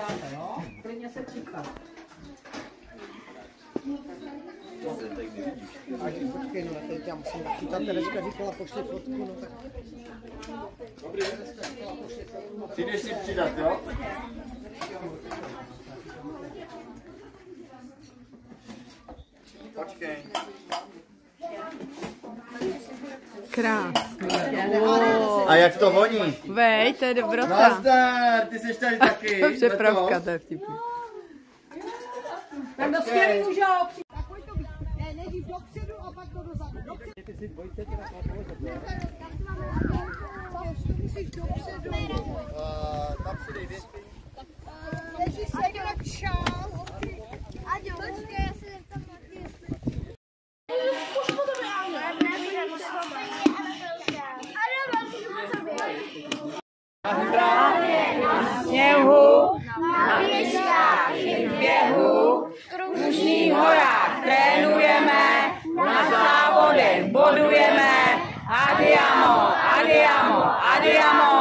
přidáte, jo? Klidně se připrav. Počkej, no, teď já musím nachytat, Tereska říkala, pošli fotku, no tak... Dobrý. Přijdeš si přidat, jo? Počkej. Krásný. A jak to voní? Vej, to je dobrota. Nazdar, ty jsi tady taky. Přepravka, to je vtipný. Tak dospělí můžou. Tak pojď to být. Ne, nejdřív dopředu a pak to dozadu. Ty si dvojce tě na to musíš dopředu. Tam si dej věci. Leží se jak šál. Aďo, počkej, já se zeptám na ty, jestli... Už po tobě, ano. Na sněhu, na pískách i v běhu, v Krušných horách trénujeme, na závodech bodujeme, adiamo, adiamo, adiamo.